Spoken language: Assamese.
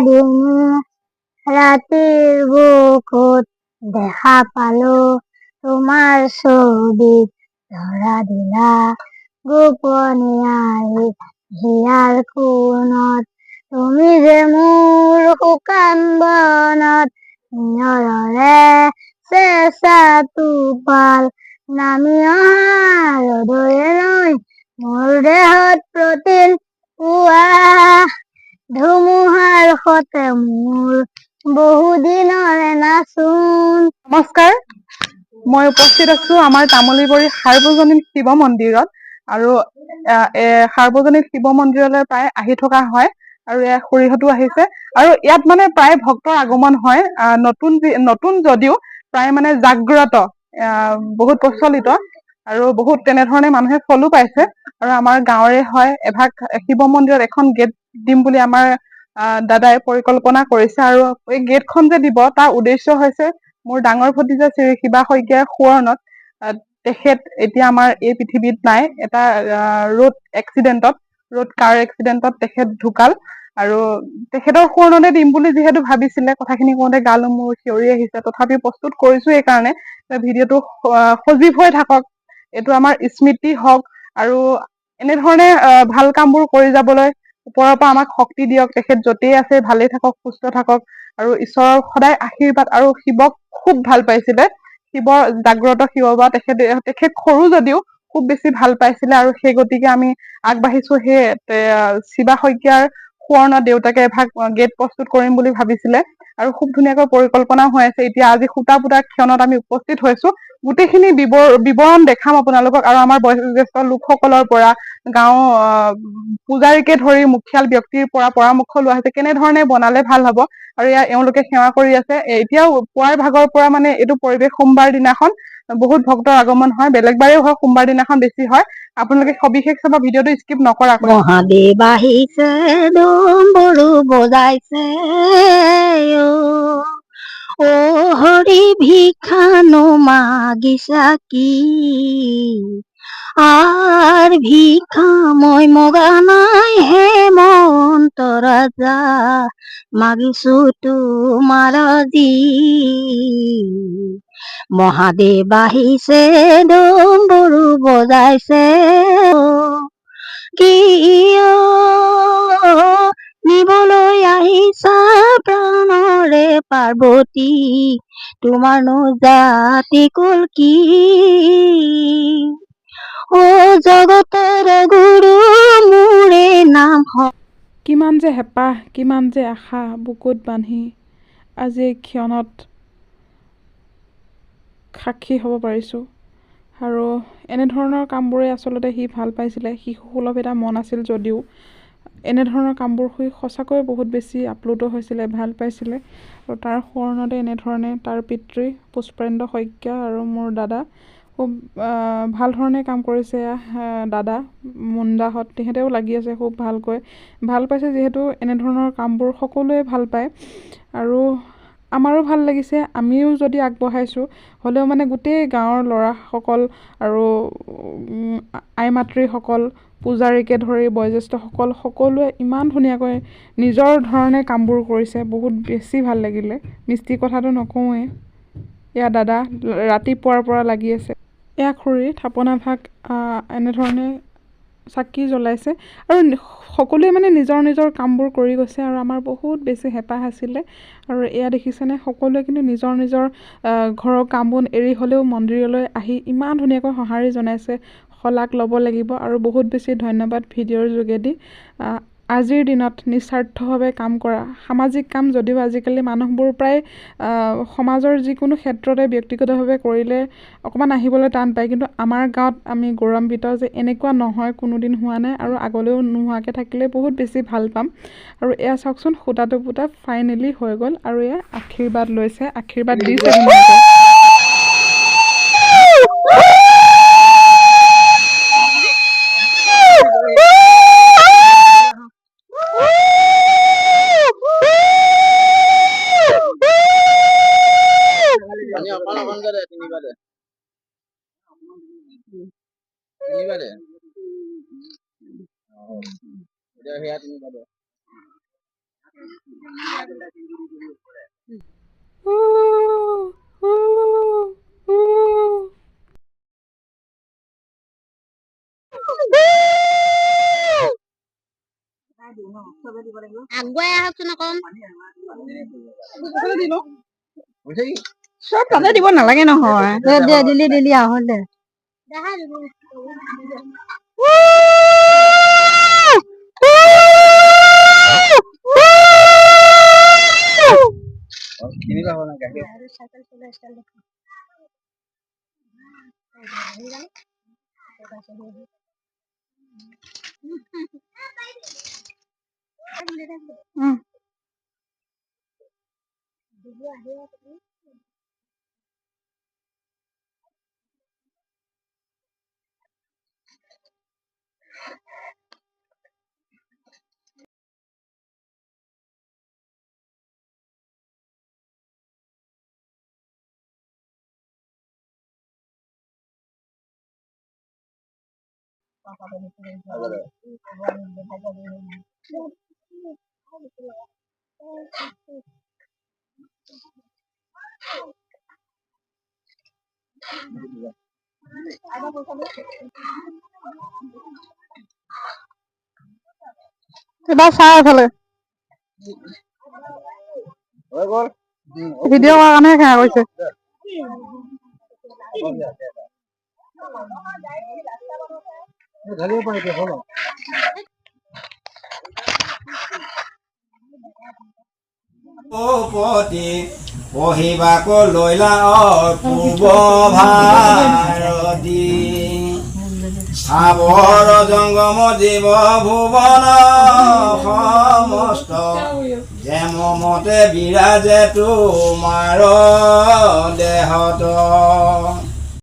দিনে ৰাতিৰ বুকুত দেখা পালো তোমাৰ ছবি ধৰা দিলা গোপনীয়াই হিয়াৰ কোণত তুমি যে মোৰ শুকান বনত নিয়ৰৰে চেঁচা টোপাল নামি অহা ৰ'দৰে মোৰ দেহত প্ৰতিদিন পুৱা ধুমুহাৰ সতে মোৰ বহুদিনৰে নাচোন। নমস্কাৰ, মই উপস্থিত আছো আমাৰ তামুলীবৰী সাৰ্বজনীন শিৱ মন্দিৰত আৰু সাৰ্বজনীন শিৱ মন্দিৰলৈ প্ৰায় আহি থকা হয় আৰু খুৰীহঁতো আহিছে আৰু ইয়াত মানে প্ৰায় ভক্তৰ আগমন হয়। নতুন যদিও প্ৰায় মানে জাগ্ৰত, বহুত প্ৰচলিত আৰু বহুত তেনেধৰণে মানুহে ফলো পাইছে আৰু আমাৰ গাঁৱৰে হয়। এভাগ শিৱ মন্দিৰত এখন গেট দিম বুলি আমাৰ দাদাই পৰিকল্পনা কৰিছে আৰু এই গেটখন যে দিব তাৰ উদ্দেশ্য হৈছে মোৰ ডাঙৰ ভতিজা শ্ৰী শিৱা শইকীয়াৰ সোঁৱৰণত। তেখেত এতিয়া আমাৰ এই পৃথিৱীত নাই। এটা ৰোড কাৰ এক্সিডেণ্টত তেখেত ঢুকাল আৰু তেখেতৰ সোঁৱৰণতে দিম বুলি যিহেতু ভাবিছিলে, কথাখিনি কওঁতে গালো মোৰ চিঞৰি আহিছে। তথাপি প্ৰস্তুত কৰিছো এই কাৰণে ভিডিঅ'টো সজীৱ হৈ থাকক, এইটো আমাৰ স্মৃতি হওক আৰু এনেধৰণে ভাল কামবোৰ কৰি যাবলৈ ওপৰৰ পৰা আমাক শক্তি দিয়ক। তেখেত যতেই আছে ভালেই থাকক, সুস্থ থাকক আৰু ঈশ্বৰৰ সদায় আশীৰ্বাদ। আৰু শিৱক খুব ভাল পাইছিলে, শিৱৰ জাগ্ৰত শিৱ বা তেখেত সৰু যদিও খুব বেছি ভাল পাইছিলে আৰু সেই গতিকে আমি আগবাঢ়িছো। সেই শিৱা শইকীয়াৰ সোঁৱৰণত দেউতাকে এভাগ গেট প্ৰস্তুত কৰিম বুলি ভাবিছিলে আৰু খুব ধুনীয়াকৈ পৰিকল্পনাও হৈ আছে। এতিয়া আজি সূতা পুতাৰ ক্ষণত আমি উপস্থিত হৈছো। গোটেইখিনি বিৱৰণ দেখাম আপোনালোকক আৰু আমাৰ বয়োজ্যেষ্ঠ লোকসকলৰ পৰা, গাঁও পূজাৰীকে ধৰি মুখিয়াল ব্যক্তিৰ পৰা পৰামৰ্শ লোৱা হৈছে কেনেধৰণে বনালে ভাল হব আৰু এওঁলোকে সেৱা কৰি আছে। এতিয়াও পুৱাৰ ভাগৰ পৰা মানে এইটো পৰিৱেশ সোমবাৰ দিনাখন বহুত ভক্তৰ আগমন হয়, বেলেগ বাৰেও হয়, সোমবাৰ দিনাখন বেছি হয়। আপোনালোকে সবিশেষ চাব, ভিডিঅ'টো স্কিপ নকৰাকৈ। মহাদেৱ আহিছে, ডম্বৰু বজাইছে, অ হৰি ভিক্ষানো মাগিছা কি, আৰ ভিক্ষা মই মগা নাই হেমন্ত ৰাজা, মাগিছো তোমাৰ আজি। মহাদেৱ আহিছে, ডম্বৰু বজাইছে, কিয় নিবলৈ আহিছা প্ৰাণৰে পাৰ্বতী, তোমাৰনো জাতি কুল কি, ও জগতৰ গুৰু মোৰে নাম। কিমান যে হেঁপাহ, কিমান যে আশা বুকুত বান্ধি আজি এই ক্ষণত সাক্ষী হ'ব পাৰিছোঁ। আৰু এনেধৰণৰ কামবোৰে আচলতে সি ভাল পাইছিলে। শিশুসুলভ এটা মন আছিল যদিও এনেধৰণৰ কামবোৰ সি সঁচাকৈ বহুত বেছি আপ্লুত হৈছিলে, ভাল পাইছিলে আৰু তাৰ সোঁৱৰণতে এনেধৰণে তাৰ পিতৃ পুষ্পেন্দ্ৰ শইকীয়া আৰু মোৰ দাদা খুব ভাল ধৰণে কাম কৰিছে। দাদা মুণ্ডাহঁত তেখেতেও লাগি আছে খুব ভালকৈ, ভাল পাইছে যিহেতু এনেধৰণৰ কামবোৰ সকলোৱে ভাল পায় আৰু আমাৰো ভাল লাগিছে। আমিও যদি আগবঢ়াইছোঁ হ'লেও মানে গোটেই গাঁৱৰ ল'ৰাসকল আৰু আই মাতৃসকল, পূজাৰীকে ধৰি বয়োজ্যেষ্ঠসকল সকলোৱে ইমান ধুনীয়াকৈ নিজৰ ধৰণে কামবোৰ কৰিছে, বহুত বেছি ভাল লাগিলে। মিস্ত্ৰী কথাটো নকওঁৱেই, এয়া দাদা ৰাতিপুৱাৰ পৰা লাগি আছে। এয়া খুৰী থাপনা ভাগ এনেধৰণে চাকি জ্বলাইছে আৰু সকলোৱে মানে নিজৰ নিজৰ কামবোৰ কৰি গৈছে আৰু আমাৰ বহুত বেছি হেঁপাহ আছিলে। আৰু এয়া দেখিছেনে, সকলোৱে কিন্তু নিজৰ নিজৰ ঘৰৰ কামবোৰ এৰি হ'লেও মন্দিৰলৈ আহি ইমান ধুনীয়াকৈ সঁহাৰি জনাইছে। শলাগ ল'ব লাগিব আৰু বহুত বেছি ধন্যবাদ। ভিডিঅ'ৰ যোগেদি আজিৰ দিনত নিস্বাৰ্থভাৱে কাম কৰা সামাজিক কাম যদিও আজিকালি মানুহবোৰ প্ৰায় সমাজৰ যিকোনো ক্ষেত্ৰতে ব্যক্তিগতভাৱে কৰিলে অকণমান আহিবলৈ টান পায়, কিন্তু আমাৰ গাঁৱত আমি গৌৰৱান্বিত যে এনেকুৱা নহয়, কোনোদিন হোৱা নাই আৰু আগলৈও নোহোৱাকৈ থাকিলে বহুত বেছি ভাল পাম। আৰু এয়া চাওকচোন, সূতাটো পুতা ফাইনেলি হৈ গ'ল আৰু এয়া আশীৰ্বাদ লৈছে, আশীৰ্বাদ দিছে। আগুৱাই আহকচোন অকণ চব তাতে দিব নালাগে নহয় দিলি আহ দে এবাৰ চাই এইফালে ভিডিঅ' কৰাৰ কাৰণেহে সেয়া কৰিছে পতি পঢ়িবাকো লৈলা পূব ভাৰতী স্থাৱৰ জংগম জীৱ ভুৱন সমস্ত যেম মতে বিৰাজে তোমাৰ দেহত